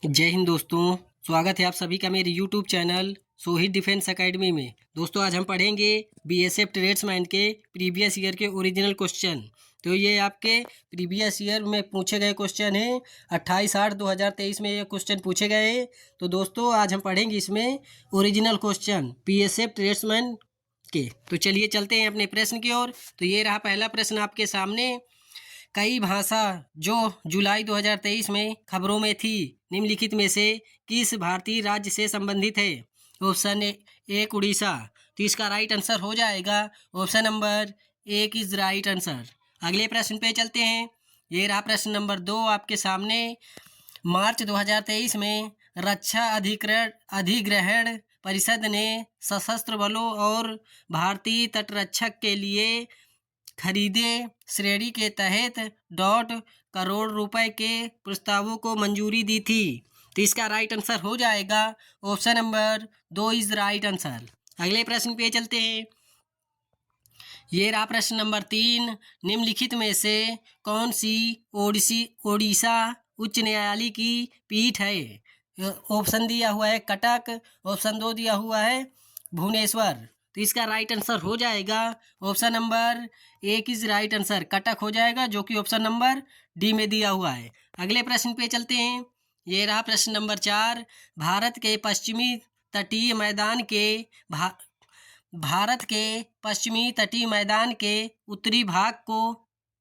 जय हिंद दोस्तों। स्वागत है आप सभी का मेरे YouTube channel Sohit defence academy में। दोस्तों आज हम पढ़ेंगे बीएसएफ ट्रेड्समैन के प्रीवियस ईयर के ओरिजिनल क्वेश्चन। तो ये आपके प्रीवियस ईयर में पूछे गए क्वेश्चन हैं। 28/8/2023 में ये क्वेश्चन पूछे गए हैं। तो दोस्तों आज हम पढ़ेंगे इसमें ओरिजिनल क्वेश्चन बीएसएफ ट्रेड्समैन के। तो चलिए चलते हैं अपने प्रश्न की ओर। तो ये रहा पहला प्रश्न आपके सामने। कई भाषा जो जुलाई 2023 में खबरों में थी निम्नलिखित में से किस भारतीय राज्य से संबंधित है? ऑप्शन एक उड़ीसा। तो इसका राइट आंसर हो जाएगा ऑप्शन नंबर एक इज राइट आंसर। अगले प्रश्न पे चलते हैं। ये रहा प्रश्न नंबर 2 आपके सामने। मार्च 2023 में रक्षा अधिग्रहण परिषद ने सशस्त्र बलों और भारतीय तटरक्षक के लिए खरीदे श्रेणी के तहत $.करोड़ रुपए के प्रस्तावों को मंजूरी दी थी। तो इसका राइट आंसर हो जाएगा option number 2 is right answer. अगले प्रश्न पे चलते हैं। ये रहा प्रश्न नंबर 3। निम्नलिखित में से कौन सी ओडिशा उच्च न्यायालय की पीठ है? ऑप्शन दिया हुआ है कटक, ऑप्शन 2 दिया हुआ है भुवनेश्वर। तो इसका राइट आंसर हो जाएगा ऑप्शन नंबर एक इज राइट आंसर, कटक हो जाएगा, जो कि ऑप्शन नंबर डी में दिया हुआ है। अगले प्रश्न पे चलते हैं। ये रहा प्रश्न नंबर 4। भारत के पश्चिमी तटीय मैदान के भारत के पश्चिमी तटीय मैदान के उत्तरी भाग को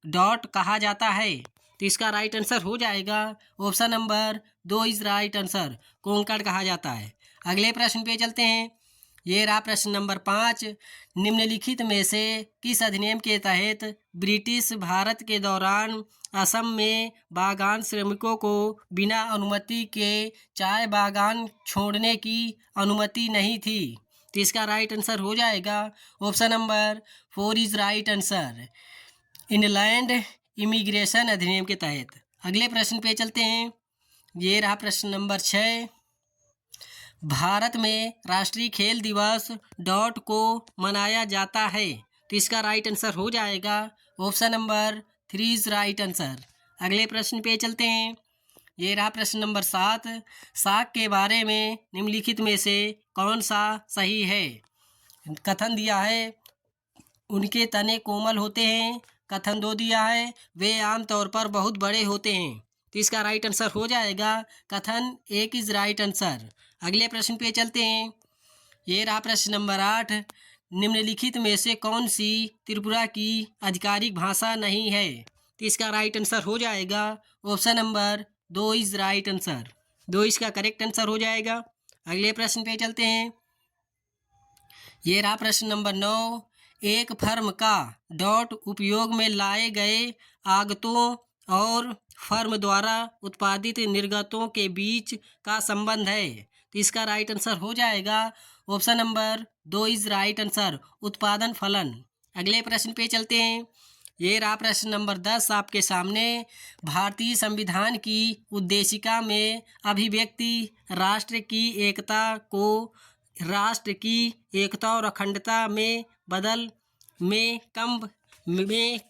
डॉट कहा जाता है। तो इसका राइट आंसर हो जाएगा option number 2 is right answer, Konkan कहा जाता है। अगले प्रश्न पे चलते हैं। ये रहा प्रश्न नंबर 5। निम्नलिखित में से किस अधिनियम के तहत ब्रिटिश भारत के दौरान असम में बागान श्रमिकों को बिना अनुमति के चाय बागान छोड़ने की अनुमति नहीं थी? तो इसका राइट आंसर हो जाएगा option number 4 is right answer, inland immigration अधिनियम के तहत। अगले प्रश्न पे चलते हैं। ये रहा प्रश्न नंबर 6। भारत में राष्ट्रीय खेल दिवस डॉट को मनाया जाता है। तो इसका राइट आंसर हो जाएगा option number 3 is right answer. अगले प्रश्न पे चलते हैं। ये रहा प्रश्न नंबर 7। साग के बारे में निम्नलिखित में से कौन सा सही है? कथन दिया है उनके तने कोमल होते हैं, कथन 2 दिया है वे आमतौर पर बहुत बड़े होते हैं। तो इसका राइट आंसर हो जाएगा कथन 1 इज राइट आंसर। अगले प्रश्न पे चलते हैं। ये रहा प्रश्न नंबर 8। निम्नलिखित में से कौन सी त्रिपुरा की आधिकारिक भाषा नहीं है? तो इसका राइट आंसर हो जाएगा option number 2 is right answer, 2 इसका करेक्ट आंसर हो जाएगा। अगले प्रश्न पे चलते हैं। ये रहा प्रश्न नंबर 9। एक फर्म का डॉट उपयोग में लाए गए आगतों और फर्म द्वारा उत्पादित निर्गतों के बीच का संबंध है। तो इसका राइट आंसर हो जाएगा option number 2 is right answer, उत्पादन फलन। अगले प्रश्न पे चलते हैं। ये रहा प्रश्न नंबर 10 आपके सामने। भारतीय संविधान की उद्देशिका में अभिव्यक्ति राष्ट्र की एकता को राष्ट्र की एकता और अखंडता में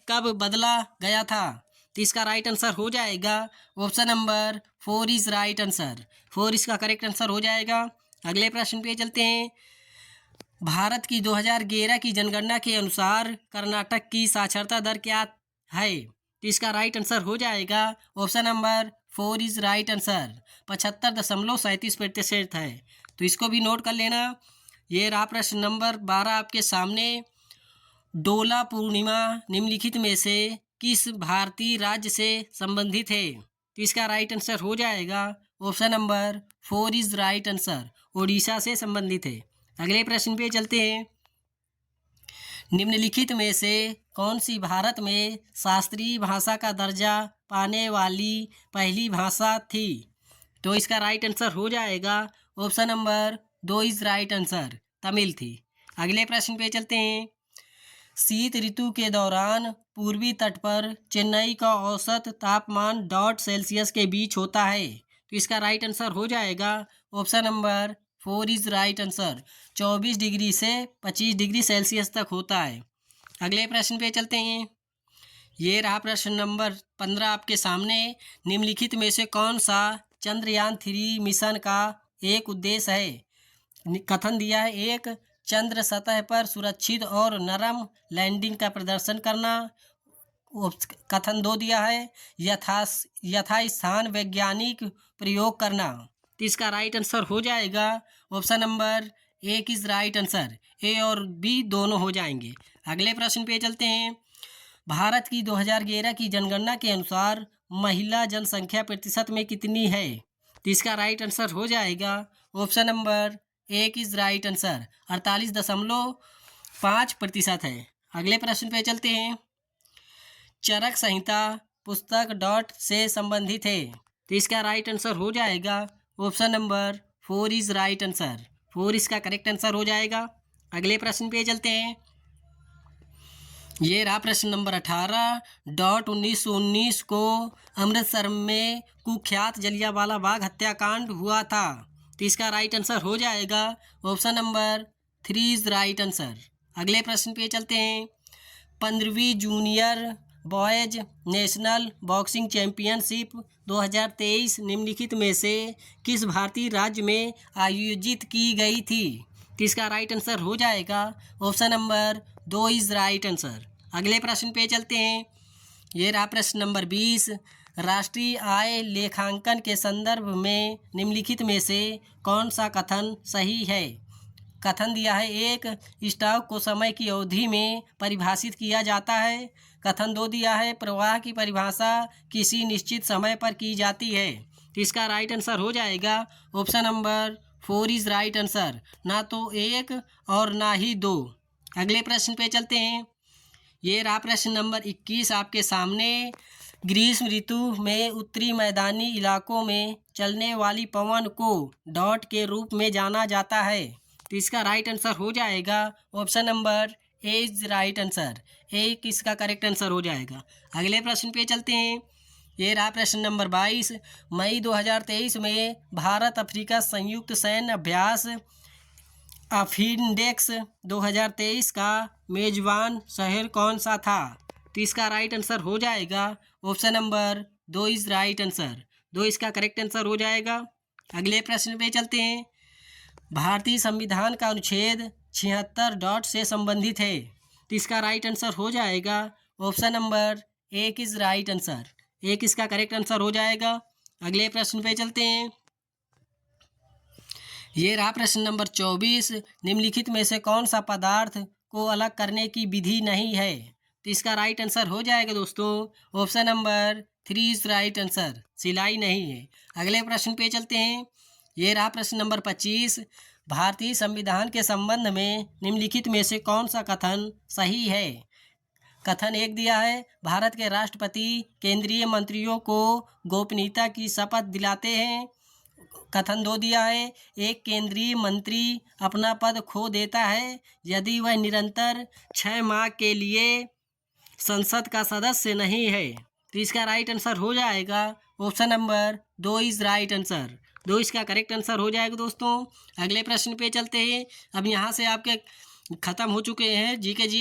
कब बदला गया था? तो इसका राइट आंसर हो जाएगा option number 4 is right answer, 4 इसका करेक्ट आंसर हो जाएगा। अगले प्रश्न पे चलते हैं। भारत की 2011 की जनगणना के अनुसार कर्नाटक की साक्षरता दर क्या है? तो इसका राइट आंसर हो जाएगा option number 4 is right answer, 75.37% है। तो इसको भी नोट कर लेना। ये रहा प्रश्न नंबर 12 आपके सामने। डोला पूर्णिमा निम्नलिखित में से किस भारतीय राज्य से संबंधित है? तो इसका राइट आंसर हो जाएगा option number 4 is right answer, Odisha से संबंधित है। अगले प्रश्न पे चलते हैं। निम्नलिखित में से कौन सी भारत में शास्त्रीय भाषा का दर्जा पाने वाली पहली भाषा थी? तो इसका राइट आंसर हो जाएगा option number 2 is right answer, Tamil थी। अगले प्रश्न पे चलते हैं। शीत ऋतु के दौरान पूर्वी तट पर चेन्नई का औसत तापमान $.C के बीच होता है। तो इसका राइट आंसर हो जाएगा option number 4 is right answer, 24 degree से 25 डिग्री सेल्सियस तक होता है। अगले प्रश्न पे चलते हैं। ये रहा प्रश्न नंबर 15 आपके सामने। निम्नलिखित में से कौन सा चंद्रयान-3 मिशन का एक उद्देश्य है। कथन दिया है, एक चंद्र सतह पर सुरक्षित और नरम लैंडिंग का प्रदर्शन करना। कथन 2 दिया है, यथास्थान वैज्ञानिक प्रयोग करना। तो इसका राइट आंसर हो जाएगा option number A is right answer. A और बी दोनों हो जाएंगे। अगले प्रश्न पे चलते हैं। भारत की 2011 की जनगणना के अनुसार महिला जनसंख्या प्रतिशत में कितनी है? तो इसका राइट आंसर हो जाएगा option number A is right answer, 48.5% है। अगले प्रश्न पे चलते हैं। चरक संहिता पुस्तक डॉट से संबंधित है। तो इसका राइट आंसर हो जाएगा option number 4 is right answer. 4 इसका करेक्ट आंसर हो जाएगा। अगले प्रश्न पे चलते हैं। ये रहा प्रश्न नंबर 18। 1919 को अमृतसर में कुख्यात जलियांवाला बाग हत्याकांड हुआ था। तो इसका राइट आंसर हो जाएगा option number 3 is right answer. अगले प्रश्न पे चलते हैं। 15वीं junior boys national boxing championship 2023 निम्नलिखित में से किस भारतीय राज्य में आयोजित की गई थी? तो इसका राइट आंसर हो जाएगा option number 2 is right answer. अगले प्रश्न पे चलते हैं। ये रहा प्रश्न नंबर 20। राष्ट्रीय आय लेखांकन के संदर्भ में निम्नलिखित में से कौन सा कथन सही है? कथन दिया है, एक स्टॉक को समय की अवधि में परिभाषित किया जाता है। कथन 2 दिया है, प्रवाह की परिभाषा किसी निश्चित समय पर की जाती है। तो इसका राइट आंसर हो जाएगा option number 4 is right answer, ना तो 1 और ना ही 2। अगले प्रश्न पे चलते हैं। ये रहा प्रश्न नंबर 21 आपके सामने। ग्रीष्म ऋतु में उत्तरी मैदानी इलाकों में चलने वाली पवन को डॉट के रूप में जाना जाता है। तो इसका राइट आंसर हो जाएगा option number A is right answer. A किसका करेक्ट आंसर हो जाएगा। अगले प्रश्न पे चलते हैं। ये रहा प्रश्न नंबर 22। मई 2023 में भारत अफ्रीका संयुक्त सैन्य अभ्यास अफिन्डेक्स 2023 का मेजबान शहर कौन सा था? तो इसका राइट आंसर हो जाएगा option number 2 is right answer. 2 इसका करेक्ट आंसर हो जाएगा। अगले प्रश्न पे चलते हैं। भारतीय संविधान का अनुच्छेद 76 डॉट से संबंधित है। तो इसका राइट आंसर हो जाएगा option number 1 is right answer. 1 इसका करेक्ट आंसर हो जाएगा। अगले प्रश्न पे चलते हैं। ये रहा प्रश्न नंबर 24। निम्नलिखित में से कौन सा पदार्थ को अलग करने की विधि नहीं है? तो इसका राइट आंसर हो जाएगा दोस्तों option number 3 is right answer, सिलाई नहीं है। अगले प्रश्न पे चलते हैं। ये रहा प्रश्न नंबर 25। भारतीय संविधान के संबंध में निम्नलिखित में से कौन सा कथन सही है? कथन 1 दिया है, भारत के राष्ट्रपति केंद्रीय मंत्रियों को गोपनीयता की शपथ दिलाते हैं। कथन 2 दिया है, एक केंद्रीय मंत्री अपना पद खो देता है यदि वह निरंतर 6 माह के लिए संसद का सदस्य नहीं है। तो इसका राइट आंसर हो जाएगा option number 2 is right answer. 2 इसका करेक्ट आंसर हो जाएगा दोस्तों। अगले प्रश्न पे चलते हैं। अब यहाँ से आपके ख़त्म हो चुके हैं जीके जी